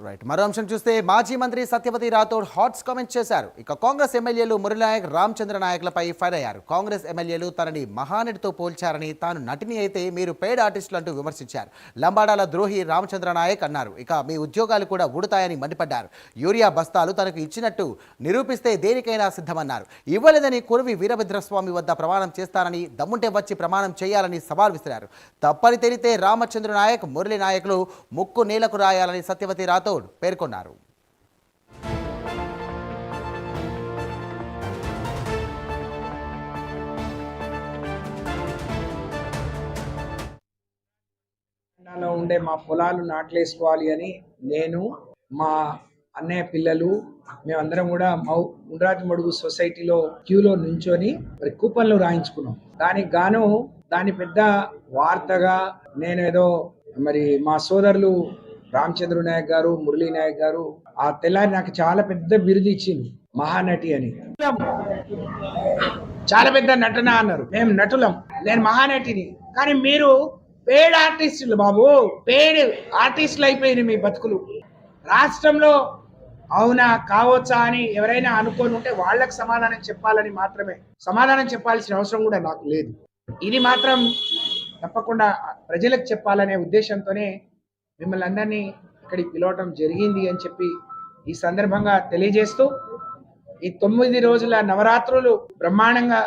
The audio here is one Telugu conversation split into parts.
రైట్. మరో అంశం చూస్తే మాజీ మంత్రి సత్యవతి రాథోడ్ హాట్స్ కామెంట్స్ చేశారు. ఇక కాంగ్రెస్ ఎమ్మెల్యేలు మురళీనాయక్, రామచంద్ర నాయక్లపై ఫైర్ అయ్యారు. కాంగ్రెస్ ఎమ్మెల్యేలు తనని మహానటితో పోల్చారని, తాను నటిని అయితే మీరు పెయిడ్ ఆర్టిస్టులు అంటూ విమర్శించారు. లంబాడాల ద్రోహి రామచంద్ర నాయక్ అన్నారు. ఇక మీ ఉద్యోగాలు కూడా ఊడతాయని మండిపడ్డారు. యూరియా బస్తాలు తనకు ఇచ్చినట్టు నిరూపిస్తే దేనికైనా సిద్ధమన్నారు. ఇవ్వలేదని కురవి వీరభద్రస్వామి వద్ద ప్రమాణం చేస్తానని, దమ్ముంటే వచ్చి ప్రమాణం చేయాలని సవాల్ విసిరారు. తప్పని తెలితే రామచంద్ర నాయక్, మురళీ నాయకులు ముక్కు నేలకు రాయాలని సత్యవతి రాథోడ్ పేర్కొన్నారు. ఉండే మా పొలాలు నాట్లేసుకోవాలి అని నేను, మా అన్నయ్య పిల్లలు, మేమందరం కూడా ఉండ్రాతి మడుగు సొసైటీలో క్యూలో నుంచొని మరి కూపన్లు రాయించుకున్నాం. దానికి గాను దాని పెద్ద వార్తగా నేను ఏదో మరి మా సోదరులు రామచంద్ర నాయక్ గారు, మురళీ నాయక్ గారు ఆ తెల్లారి నాకు చాలా పెద్ద బిరుదు ఇచ్చింది, మహానటి అని. చాలా పెద్ద నటన అన్నారు. మేము నటులం, నేను మహానటిని. కానీ మీరు పేడ్ ఆర్టిస్టులు బాబు, పేడ్ ఆర్టిస్టులు అయిపోయింది మీ బతుకులు. రాష్ట్రంలో అవునా కావచ్చా అని ఎవరైనా అనుకొని ఉంటే వాళ్ళకి సమాధానం చెప్పాలని మాత్రమే, సమాధానం చెప్పాల్సిన అవసరం కూడా నాకు లేదు. ఇది మాత్రం తప్పకుండా ప్రజలకు చెప్పాలనే ఉద్దేశంతోనే మిమ్మల్ని అందరినీ ఇక్కడికి పిలవటం జరిగింది అని చెప్పి ఈ సందర్భంగా తెలియజేస్తూ, ఈ 9 రోజుల నవరాత్రులు బ్రహ్మాండంగా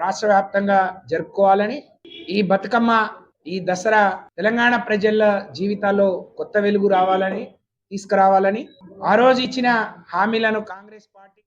రాష్ట్ర వ్యాప్తంగా జరుపుకోవాలని, ఈ బతుకమ్మ, ఈ దసరా తెలంగాణ ప్రజల జీవితాల్లో కొత్త వెలుగు రావాలని, తీసుకురావాలని, ఆ రోజు ఇచ్చిన హామీలను కాంగ్రెస్ పార్టీ